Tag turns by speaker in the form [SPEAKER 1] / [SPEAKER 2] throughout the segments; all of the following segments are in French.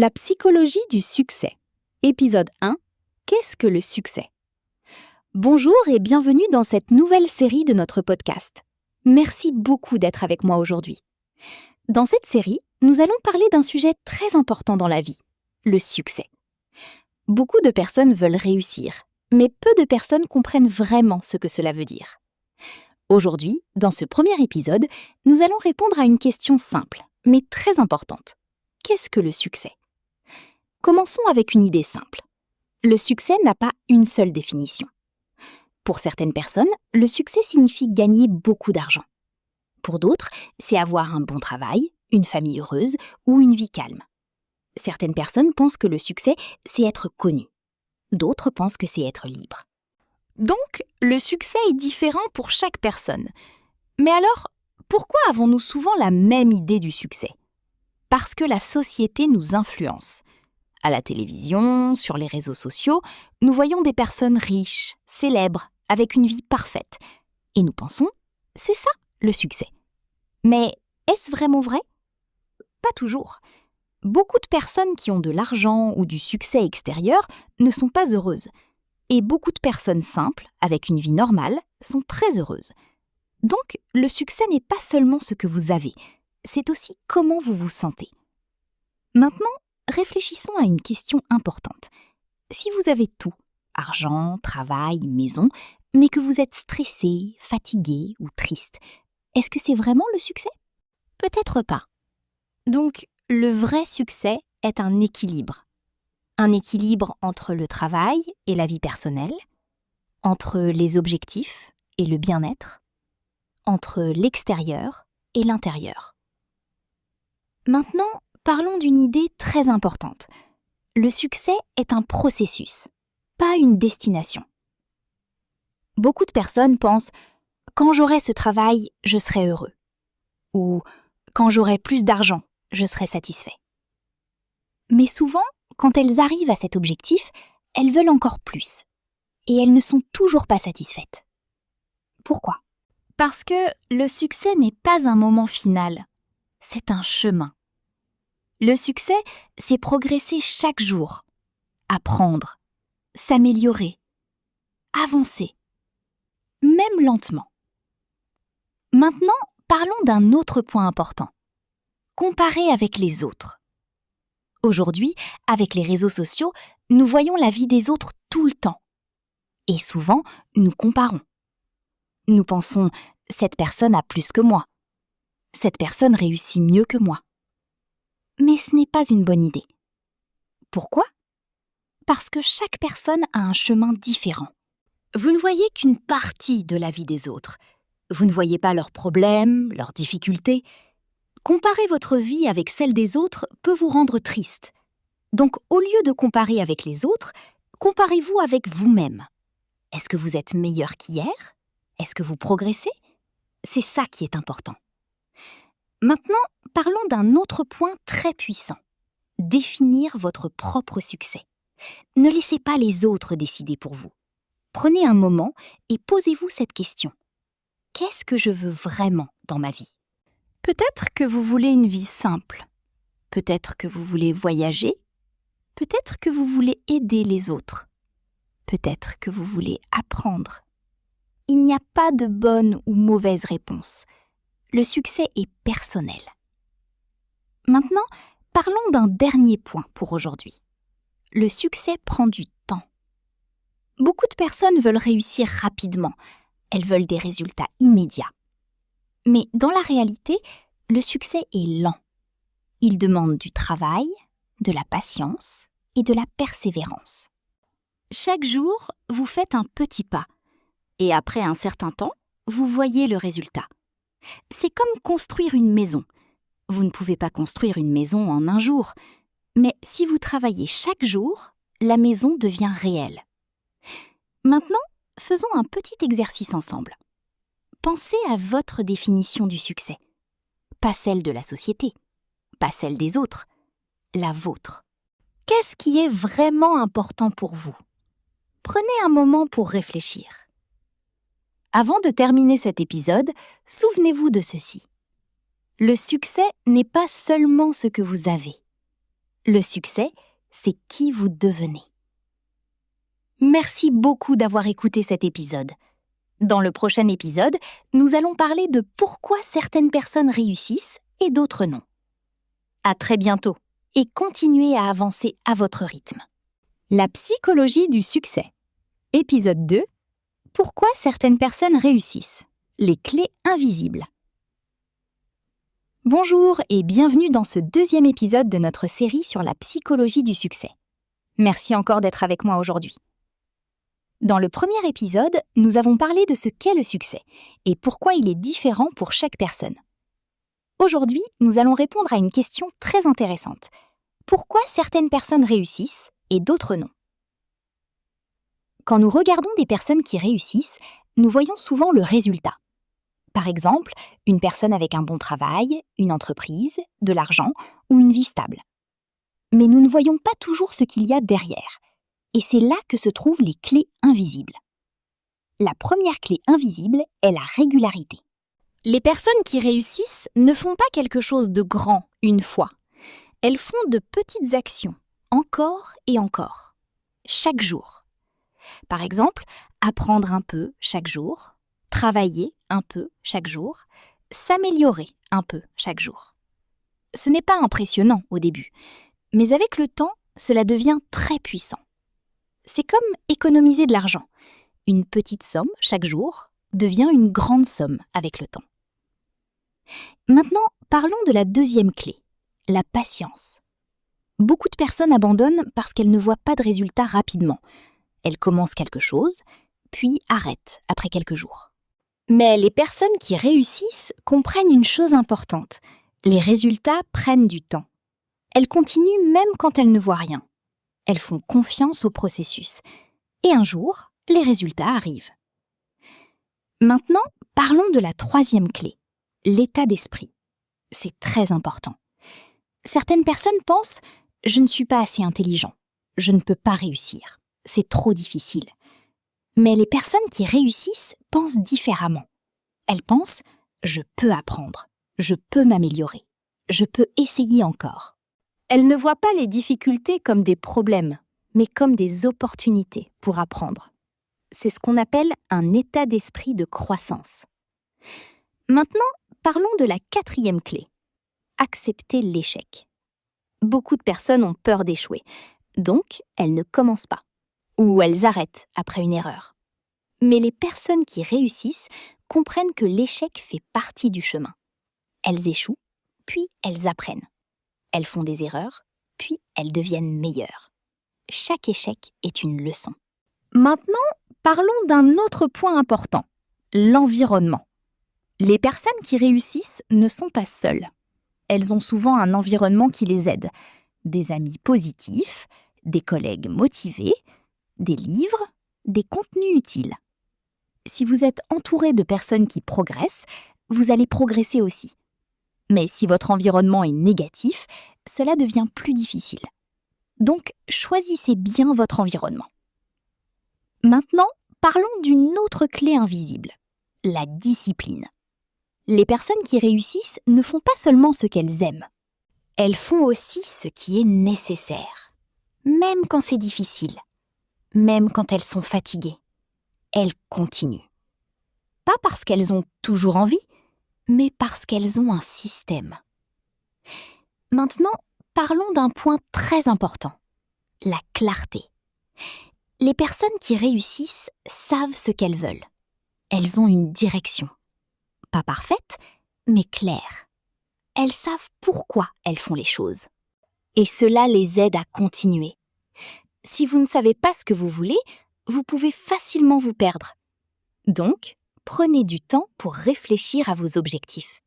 [SPEAKER 1] La psychologie du succès. Épisode 1. Qu'est-ce que le succès? Bonjour et bienvenue dans cette nouvelle série de notre podcast. Merci beaucoup d'être avec moi aujourd'hui. Dans cette série, nous allons parler d'un sujet très important dans la vie, le succès. Beaucoup de personnes veulent réussir, mais peu de personnes comprennent vraiment ce que cela veut dire. Aujourd'hui, dans ce premier épisode, nous allons répondre à une question simple, mais très importante. Qu'est-ce que le succès? Commençons avec une idée simple. Le succès n'a pas une seule définition. Pour certaines personnes, le succès signifie gagner beaucoup d'argent. Pour d'autres, c'est avoir un bon travail, une famille heureuse ou une vie calme. Certaines personnes pensent que le succès, c'est être connu. D'autres pensent que c'est être libre. Donc, le succès est différent pour chaque personne. Mais alors, pourquoi avons-nous souvent la même idée du succès? Parce que la société nous influence. À la télévision, sur les réseaux sociaux, nous voyons des personnes riches, célèbres, avec une vie parfaite. Et nous pensons, c'est ça le succès. Mais est-ce vraiment vrai? Pas toujours. Beaucoup de personnes qui ont de l'argent ou du succès extérieur ne sont pas heureuses. Et beaucoup de personnes simples, avec une vie normale, sont très heureuses. Donc, le succès n'est pas seulement ce que vous avez, c'est aussi comment vous vous sentez. Maintenant, réfléchissons à une question importante. Si vous avez tout, argent, travail, maison, mais que vous êtes stressé, fatigué ou triste, est-ce que c'est vraiment le succès? Peut-être pas. Donc, le vrai succès est un équilibre. Un équilibre entre le travail et la vie personnelle, entre les objectifs et le bien-être, entre l'extérieur et l'intérieur. Maintenant, parlons d'une idée très importante. Le succès est un processus, pas une destination. Beaucoup de personnes pensent « quand j'aurai ce travail, je serai heureux » ou « quand j'aurai plus d'argent, je serai satisfait ». Mais souvent, quand elles arrivent à cet objectif, elles veulent encore plus et elles ne sont toujours pas satisfaites. Pourquoi? Parce que le succès n'est pas un moment final, c'est un chemin. Le succès, c'est progresser chaque jour, apprendre, s'améliorer, avancer, même lentement. Maintenant, parlons d'un autre point important. Comparer avec les autres. Aujourd'hui, avec les réseaux sociaux, nous voyons la vie des autres tout le temps. Et souvent, nous comparons. Nous pensons « cette personne a plus que moi »,« cette personne réussit mieux que moi ». Mais ce n'est pas une bonne idée. Pourquoi? Parce que chaque personne a un chemin différent. Vous ne voyez qu'une partie de la vie des autres. Vous ne voyez pas leurs problèmes, leurs difficultés. Comparer votre vie avec celle des autres peut vous rendre triste. Donc, au lieu de comparer avec les autres, comparez-vous avec vous-même. Est-ce que vous êtes meilleur qu'hier? Est-ce que vous progressez? C'est ça qui est important. Maintenant, parlons d'un autre point très puissant. Définir votre propre succès. Ne laissez pas les autres décider pour vous. Prenez un moment et posez-vous cette question. Qu'est-ce que je veux vraiment dans ma vie? Peut-être que vous voulez une vie simple. Peut-être que vous voulez voyager. Peut-être que vous voulez aider les autres. Peut-être que vous voulez apprendre. Il n'y a pas de bonne ou mauvaise réponse. Le succès est personnel. Maintenant, parlons d'un dernier point pour aujourd'hui. Le succès prend du temps. Beaucoup de personnes veulent réussir rapidement. Elles veulent des résultats immédiats. Mais dans la réalité, le succès est lent. Il demande du travail, de la patience et de la persévérance. Chaque jour, vous faites un petit pas. Et après un certain temps, vous voyez le résultat. C'est comme construire une maison. Vous ne pouvez pas construire une maison en un jour. Mais si vous travaillez chaque jour, la maison devient réelle. Maintenant, faisons un petit exercice ensemble. Pensez à votre définition du succès. Pas celle de la société, pas celle des autres, la vôtre. Qu'est-ce qui est vraiment important pour vous? Prenez un moment pour réfléchir. Avant de terminer cet épisode, souvenez-vous de ceci. Le succès n'est pas seulement ce que vous avez. Le succès, c'est qui vous devenez. Merci beaucoup d'avoir écouté cet épisode. Dans le prochain épisode, nous allons parler de pourquoi certaines personnes réussissent et d'autres non. À très bientôt et continuez à avancer à votre rythme. La psychologie du succès. Épisode 2. Pourquoi certaines personnes réussissent. Les clés invisibles. Bonjour et bienvenue dans ce deuxième épisode de notre série sur la psychologie du succès. Merci encore d'être avec moi aujourd'hui. Dans le premier épisode, nous avons parlé de ce qu'est le succès et pourquoi il est différent pour chaque personne. Aujourd'hui, nous allons répondre à une question très intéressante. Pourquoi certaines personnes réussissent et d'autres non? Quand nous regardons des personnes qui réussissent, nous voyons souvent le résultat. Par exemple, une personne avec un bon travail, une entreprise, de l'argent ou une vie stable. Mais nous ne voyons pas toujours ce qu'il y a derrière. Et c'est là que se trouvent les clés invisibles. La première clé invisible est la régularité. Les personnes qui réussissent ne font pas quelque chose de grand une fois. Elles font de petites actions, encore et encore, chaque jour. Par exemple, apprendre un peu chaque jour, travailler un peu chaque jour, s'améliorer un peu chaque jour. Ce n'est pas impressionnant au début, mais avec le temps, cela devient très puissant. C'est comme économiser de l'argent. Une petite somme chaque jour devient une grande somme avec le temps. Maintenant, parlons de la deuxième clé, la patience. Beaucoup de personnes abandonnent parce qu'elles ne voient pas de résultats rapidement. Elles commencent quelque chose, puis arrêtent après quelques jours. Mais les personnes qui réussissent comprennent une chose importante. Les résultats prennent du temps. Elles continuent même quand elles ne voient rien. Elles font confiance au processus. Et un jour, les résultats arrivent. Maintenant, parlons de la troisième clé, l'état d'esprit. C'est très important. Certaines personnes pensent « je ne suis pas assez intelligent, je ne peux pas réussir, c'est trop difficile ». Mais les personnes qui réussissent pensent différemment. Elles pensent « je peux apprendre, je peux m'améliorer, je peux essayer encore ». Elles ne voient pas les difficultés comme des problèmes, mais comme des opportunités pour apprendre. C'est ce qu'on appelle un état d'esprit de croissance. Maintenant, parlons de la quatrième clé, accepter l'échec. Beaucoup de personnes ont peur d'échouer, donc elles ne commencent pas, ou elles arrêtent après une erreur. Mais les personnes qui réussissent comprennent que l'échec fait partie du chemin. Elles échouent, puis elles apprennent. Elles font des erreurs, puis elles deviennent meilleures. Chaque échec est une leçon. Maintenant, parlons d'un autre point important, l'environnement. Les personnes qui réussissent ne sont pas seules. Elles ont souvent un environnement qui les aide. Des amis positifs, des collègues motivés, des livres, des contenus utiles. Si vous êtes entouré de personnes qui progressent, vous allez progresser aussi. Mais si votre environnement est négatif, cela devient plus difficile. Donc, choisissez bien votre environnement. Maintenant, parlons d'une autre clé invisible, la discipline. Les personnes qui réussissent ne font pas seulement ce qu'elles aiment. Elles font aussi ce qui est nécessaire. Même quand c'est difficile, même quand elles sont fatiguées, elles continuent. Pas parce qu'elles ont toujours envie, mais parce qu'elles ont un système. Maintenant, parlons d'un point très important, la clarté. Les personnes qui réussissent savent ce qu'elles veulent. Elles ont une direction. Pas parfaite, mais claire. Elles savent pourquoi elles font les choses. Et cela les aide à continuer. Si vous ne savez pas ce que vous voulez, vous pouvez facilement vous perdre. Donc, prenez du temps pour réfléchir à vos objectifs.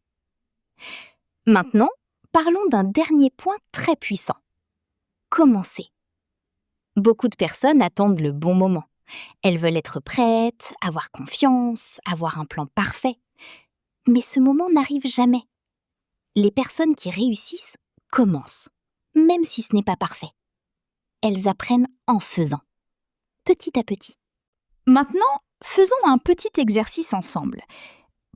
[SPEAKER 1] Maintenant, parlons d'un dernier point très puissant. Commencez. Beaucoup de personnes attendent le bon moment. Elles veulent être prêtes, avoir confiance, avoir un plan parfait. Mais ce moment n'arrive jamais. Les personnes qui réussissent commencent, même si ce n'est pas parfait. Elles apprennent en faisant, petit à petit. Maintenant, faisons un petit exercice ensemble.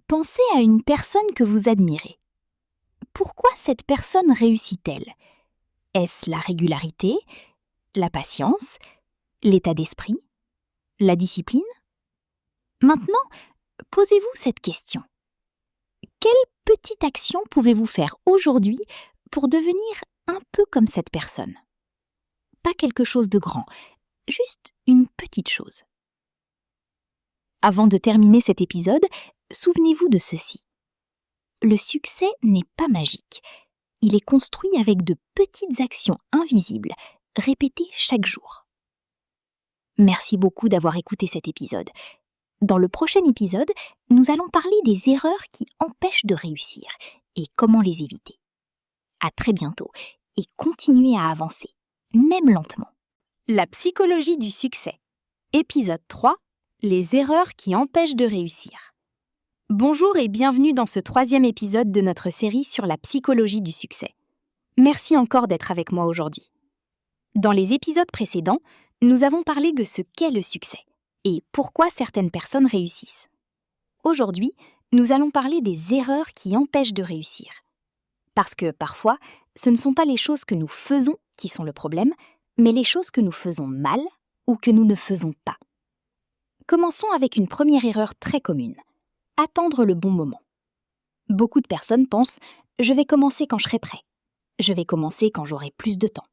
[SPEAKER 1] Pensez à une personne que vous admirez. Pourquoi cette personne réussit-elle? Est-ce la régularité, la patience, l'état d'esprit, la discipline? Maintenant, posez-vous cette question. Quelle petite action pouvez-vous faire aujourd'hui pour devenir un peu comme cette personne? Pas quelque chose de grand, juste une petite chose. Avant de terminer cet épisode, souvenez-vous de ceci. Le succès n'est pas magique. Il est construit avec de petites actions invisibles, répétées chaque jour. Merci beaucoup d'avoir écouté cet épisode. Dans le prochain épisode, nous allons parler des erreurs qui empêchent de réussir et comment les éviter. À très bientôt et continuez à avancer, même lentement. La psychologie du succès. Épisode 3. Les erreurs qui empêchent de réussir. Bonjour et bienvenue dans ce 3e épisode de notre série sur la psychologie du succès. Merci encore d'être avec moi aujourd'hui. Dans les épisodes précédents, nous avons parlé de ce qu'est le succès et pourquoi certaines personnes réussissent. Aujourd'hui, nous allons parler des erreurs qui empêchent de réussir. Parce que parfois, ce ne sont pas les choses que nous faisons qui sont le problème, mais les choses que nous faisons mal ou que nous ne faisons pas. Commençons avec une première erreur très commune. Attendre le bon moment. Beaucoup de personnes pensent « je vais commencer quand je serai prêt »,« je vais commencer quand j'aurai plus de temps »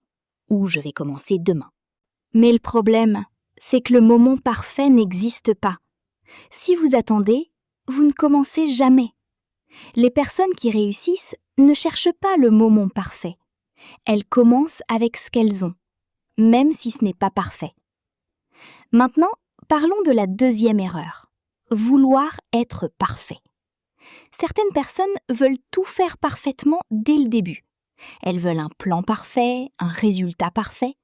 [SPEAKER 1] ou « je vais commencer demain ». Mais le problème, c'est que le moment parfait n'existe pas. Si vous attendez, vous ne commencez jamais. Les personnes qui réussissent ne cherchent pas le moment parfait. Elles commencent avec ce qu'elles ont, même si ce n'est pas parfait. Maintenant, parlons de la deuxième erreur. Vouloir être parfait. Certaines personnes veulent tout faire parfaitement dès le début. Elles veulent un plan parfait, un résultat parfait.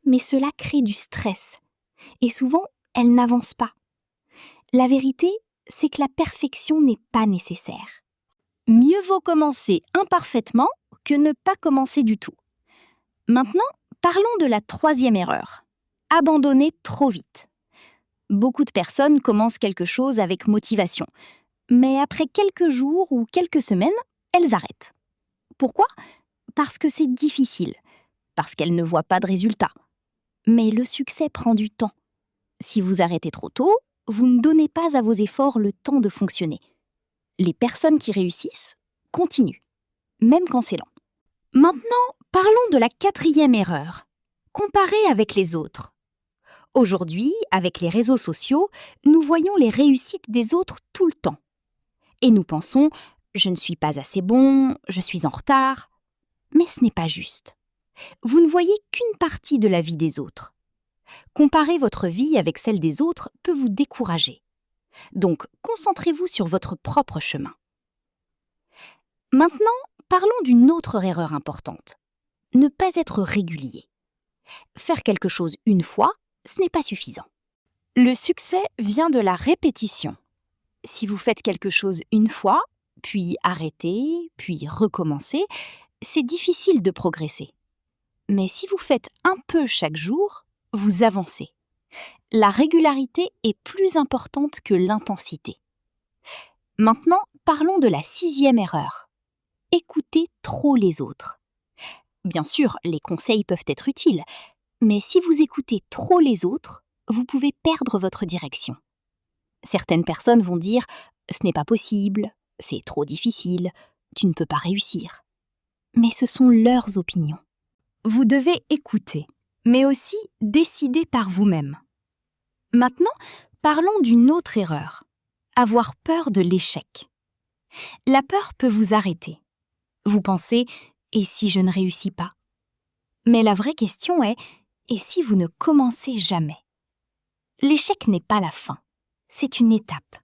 [SPEAKER 1] Mais cela crée du stress. Et souvent, elles n'avancent pas. La vérité, c'est que la perfection n'est pas nécessaire. Mieux vaut commencer imparfaitement que ne pas commencer du tout. Maintenant, parlons de la troisième erreur. Abandonner trop vite. Beaucoup de personnes commencent quelque chose avec motivation, mais après quelques jours ou quelques semaines, elles arrêtent. Pourquoi? Parce que c'est difficile, parce qu'elles ne voient pas de résultat. Mais le succès prend du temps. Si vous arrêtez trop tôt, vous ne donnez pas à vos efforts le temps de fonctionner. Les personnes qui réussissent continuent, même quand c'est lent. Maintenant, parlons de la quatrième erreur. Comparer avec les autres. Aujourd'hui, avec les réseaux sociaux, nous voyons les réussites des autres tout le temps. Et nous pensons « je ne suis pas assez bon, je suis en retard ». Mais ce n'est pas juste. Vous ne voyez qu'une partie de la vie des autres. Comparer votre vie avec celle des autres peut vous décourager. Donc, concentrez-vous sur votre propre chemin. Maintenant, parlons d'une autre erreur importante. Ne pas être régulier. Faire quelque chose une fois, ce n'est pas suffisant. Le succès vient de la répétition. Si vous faites quelque chose une fois, puis arrêtez, puis recommencez, c'est difficile de progresser. Mais si vous faites un peu chaque jour, vous avancez. La régularité est plus importante que l'intensité. Maintenant, parlons de la sixième erreur. Écoutez trop les autres. Bien sûr, les conseils peuvent être utiles, mais si vous écoutez trop les autres, vous pouvez perdre votre direction. Certaines personnes vont dire « ce n'est pas possible, c'est trop difficile, tu ne peux pas réussir ». Mais ce sont leurs opinions. Vous devez écouter, mais aussi décider par vous-même. Maintenant, parlons d'une autre erreur. Avoir peur de l'échec. La peur peut vous arrêter. Vous pensez « et si je ne réussis pas ?» Mais la vraie question est « et si vous ne commencez jamais ?» L'échec n'est pas la fin, c'est une étape.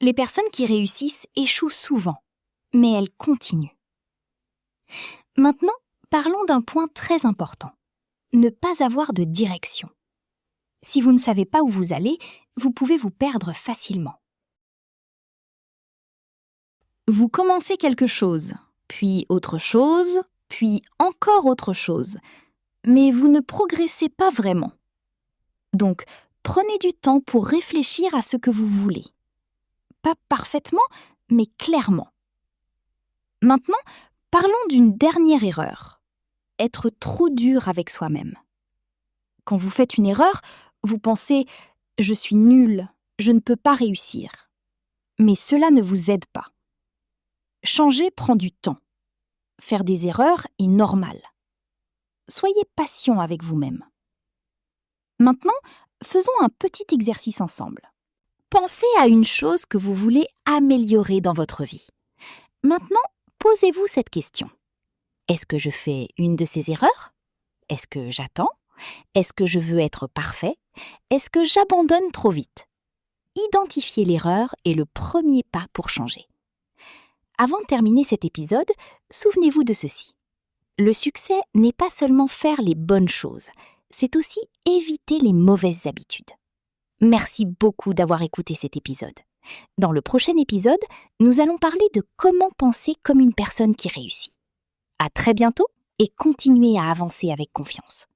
[SPEAKER 1] Les personnes qui réussissent échouent souvent, mais elles continuent. Maintenant, parlons d'un point très important. Ne pas avoir de direction. Si vous ne savez pas où vous allez, vous pouvez vous perdre facilement. Vous commencez quelque chose, puis autre chose, puis encore autre chose. Mais vous ne progressez pas vraiment. Donc, prenez du temps pour réfléchir à ce que vous voulez. Pas parfaitement, mais clairement. Maintenant, parlons d'une dernière erreur. être trop dur avec soi-même. Quand vous faites une erreur, vous pensez « je suis nul, je ne peux pas réussir ». Mais cela ne vous aide pas. Changer prend du temps. Faire des erreurs est normal. Soyez patient avec vous-même. Maintenant, faisons un petit exercice ensemble. Pensez à une chose que vous voulez améliorer dans votre vie. Maintenant, posez-vous cette question. Est-ce que je fais une de ces erreurs? Est-ce que j'attends? Est-ce que je veux être parfait? Est-ce que j'abandonne trop vite? Identifier l'erreur est le premier pas pour changer. Avant de terminer cet épisode, souvenez-vous de ceci. Le succès n'est pas seulement faire les bonnes choses, c'est aussi éviter les mauvaises habitudes. Merci beaucoup d'avoir écouté cet épisode. Dans le prochain épisode, nous allons parler de comment penser comme une personne qui réussit. À très bientôt et continuez à avancer avec confiance.